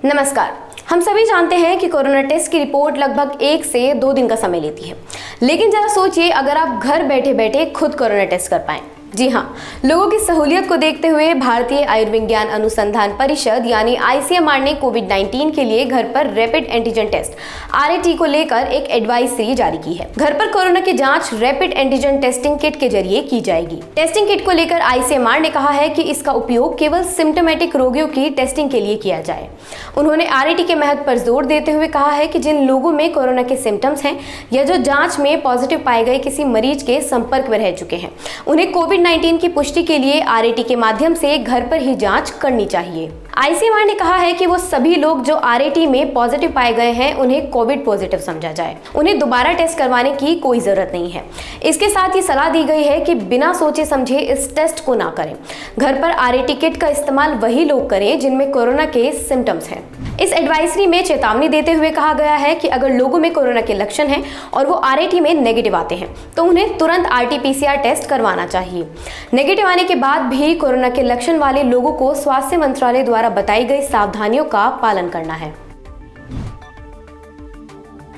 नमस्कार। हम सभी जानते हैं कि कोरोना टेस्ट की रिपोर्ट लगभग 1 से 2 दिन का समय लेती है, लेकिन जरा सोचिए अगर आप घर बैठे बैठे खुद कोरोना टेस्ट कर पाएं। जी हाँ, लोगों की सहूलियत को देखते हुए भारतीय आयुर्विज्ञान अनुसंधान परिषद यानी ICMR ने कोविड-19 के लिए घर पर रैपिड एंटीजन टेस्ट RAT को लेकर एक एडवाइजरी जारी की है। घर पर कोरोना की जांच रैपिड एंटीजन टेस्टिंग किट के जरिए की जाएगी। टेस्टिंग किट को लेकर ICMR ने कहा है कि इसका उपयोग केवल सिम्टोमेटिक रोगियों की टेस्टिंग के लिए किया जाए। उन्होंने RAT के महत्व पर जोर देते हुए कहा है कि जिन लोगों में कोरोना के सिम्टम्स हैं या जो जांच में पॉजिटिव पाए गए किसी मरीज के संपर्क में रह चुके हैं, उन्हें कोविड-19 की पुष्टि के लिए RAT के माध्यम से घर पर ही जांच करनी चाहिए। ICMR ने कहा है कि वो सभी लोग जो RAT में पॉजिटिव पाए गए हैं उन्हें कोविड पॉजिटिव समझा जाए। उन्हें दोबारा टेस्ट करवाने की कोई जरूरत नहीं है। इसके साथ ही सलाह दी गई है कि बिना सोचे समझे इस टेस्ट को ना करें। घर पर RAT किट का इस्तेमाल वही लोग करें जिनमें कोरोना के सिम्टम्स हैं। इस एडवाइजरी में चेतावनी देते हुए कहा गया है कि अगर लोगों में कोरोना के लक्षण हैं और वो RAT में नेगेटिव आते हैं तो उन्हें तुरंत RT-PCR टेस्ट करवाना चाहिए। नेगेटिव आने के बाद भी कोरोना के लक्षण वाले लोगों को स्वास्थ्य मंत्रालय द्वारा बताई गई सावधानियों का पालन करना है।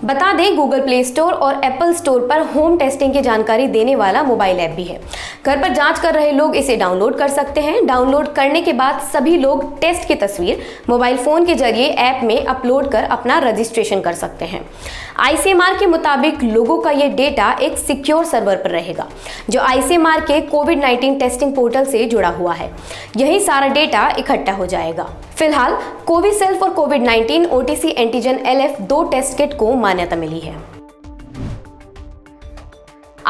बता दें, गूगल प्ले स्टोर और एप्पल स्टोर पर होम टेस्टिंग की जानकारी देने वाला मोबाइल ऐप भी है। घर पर जांच कर रहे लोग इसे डाउनलोड कर सकते हैं। डाउनलोड करने के बाद सभी लोग टेस्ट की तस्वीर मोबाइल फोन के जरिए ऐप में अपलोड कर अपना रजिस्ट्रेशन कर सकते हैं। ICMR के मुताबिक लोगों का ये डेटा एक सिक्योर सर्वर पर रहेगा जो ICMR के कोविड-19 टेस्टिंग पोर्टल से जुड़ा हुआ है। यही सारा डेटा इकट्ठा हो जाएगा। फिलहाल कोविसेल्फ और कोविड-19 OTC antigen LF 2 test kit को मान्यता मिली है।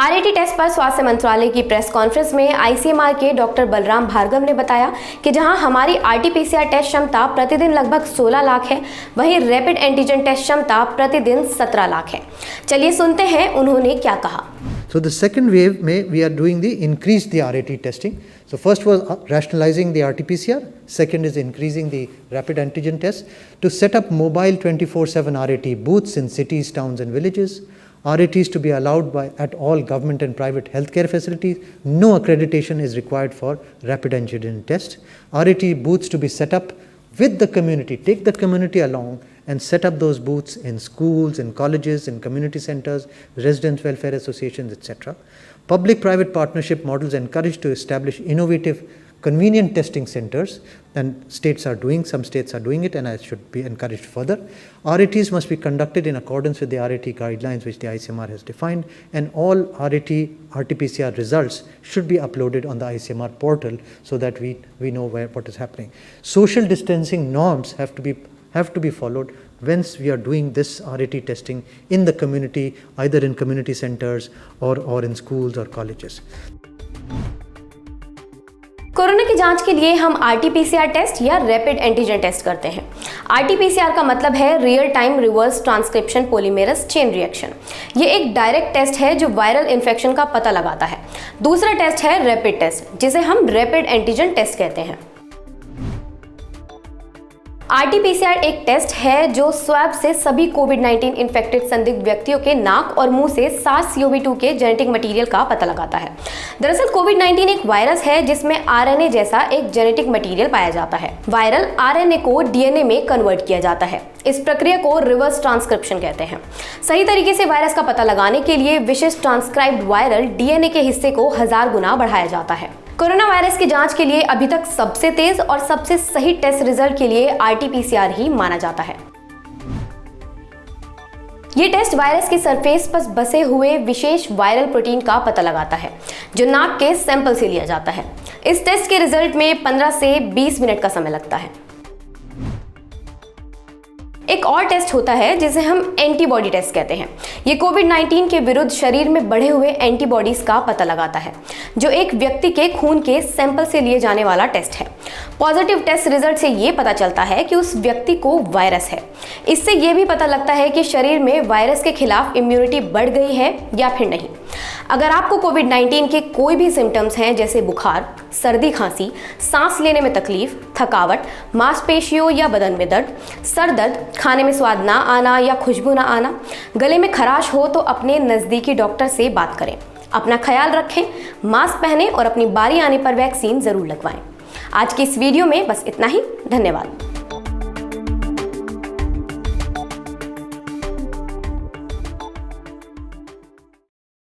RAT टेस्ट पर स्वास्थ्य मंत्रालय की प्रेस कॉन्फ्रेंस में ICMR के डॉक्टर बलराम भार्गव ने बताया कि जहां हमारी RT-PCR टेस्ट क्षमता प्रतिदिन लगभग 16 लाख है, वहीं रैपिड एंटीजन टेस्ट क्षमता प्रतिदिन 17 लाख है। चलिए सुनते हैं उन्होंने क्या कहा। So the second wave we are doing the increased the RAT testing. So first was rationalizing the RT-PCR. Second is increasing the rapid antigen test to set up mobile 24/7 RAT booths in cities, towns and villages. RATs to be allowed at all government and private healthcare facilities. No accreditation is required for rapid antigen test. RAT booths to be set up with the community. Take the community along and set up those booths in schools, in colleges, in community centers, residents' welfare associations, etc. Public-private partnership models encouraged to establish innovative, convenient testing centers, and some states are doing it, and it should be encouraged further. RATs must be conducted in accordance with the RAT guidelines which the ICMR has defined, and all RT-PCR results should be uploaded on the ICMR portal so that we know what is happening. Social distancing norms have to be followed once we are doing this RAT testing in the community, either in community centers or in schools or colleges. Corona की जांच के लिए हम RT-PCR test या rapid antigen test करते हैं। RT-PCR का मतलब है real time reverse transcription polymerase chain reaction. ये एक डायरेक्ट टेस्ट है जो वायरल इन्फेक्शन का पता लगाता है। दूसरा टेस्ट है रैपिड टेस्ट, जिसे हम रैपिड एंटीजन टेस्ट कहते हैं। RT-PCR एक टेस्ट है जो स्वैब से सभी कोविड-19 इन्फेक्टेड संदिग्ध व्यक्तियों के नाक और मुंह से SARS-CoV-2 के जेनेटिक मटेरियल का पता लगाता है। दरअसल कोविड-19 एक वायरस है जिसमें RNA जैसा एक जेनेटिक मटेरियल पाया जाता है। वायरल RNA को DNA में कन्वर्ट किया जाता है। इस प्रक्रिया को रिवर्स ट्रांसक्रिप्शन कहते हैं। सही तरीके से वायरस का पता लगाने के लिए विशिष्ट ट्रांसक्राइब्ड वायरल DNA के हिस्से को 1000 गुना बढ़ाया जाता है। कोरोना वायरस की जांच के लिए अभी तक सबसे तेज और सबसे सही टेस्ट रिजल्ट के लिए RT-PCR ही माना जाता है। ये टेस्ट वायरस की सरफेस पर बसे हुए विशेष वायरल प्रोटीन का पता लगाता है जो नाक के सैंपल से लिया जाता है। इस टेस्ट के रिजल्ट में 15 से 20 मिनट का समय लगता है। एक और टेस्ट होता है जिसे हम एंटीबॉडी टेस्ट कहते हैं। ये कोविड-19 के विरुद्ध शरीर में बढ़े हुए एंटीबॉडीज का पता लगाता है, जो एक व्यक्ति के खून के सैंपल से लिए जाने वाला टेस्ट है। पॉजिटिव टेस्ट रिजल्ट से ये पता चलता है कि उस व्यक्ति को वायरस है। इससे ये भी पता लगता है कि शरीर में वायरस के खिलाफ इम्यूनिटी बढ़ गई है या फिर नहीं। अगर आपको कोविड-19 के कोई भी सिम्टम्स हैं जैसे बुखार, सर्दी खांसी, सांस लेने में तकलीफ, थकावट, मांसपेशियों या बदन में दर्द, सर दर्द, खाने में स्वाद ना आना या खुशबू ना आना, गले में खराश हो तो अपने नज़दीकी डॉक्टर से बात करें। अपना ख्याल रखें, मास्क पहनें और अपनी बारी आने पर वैक्सीन ज़रूर लगवाएं। आज की इस वीडियो में बस इतना ही। धन्यवाद।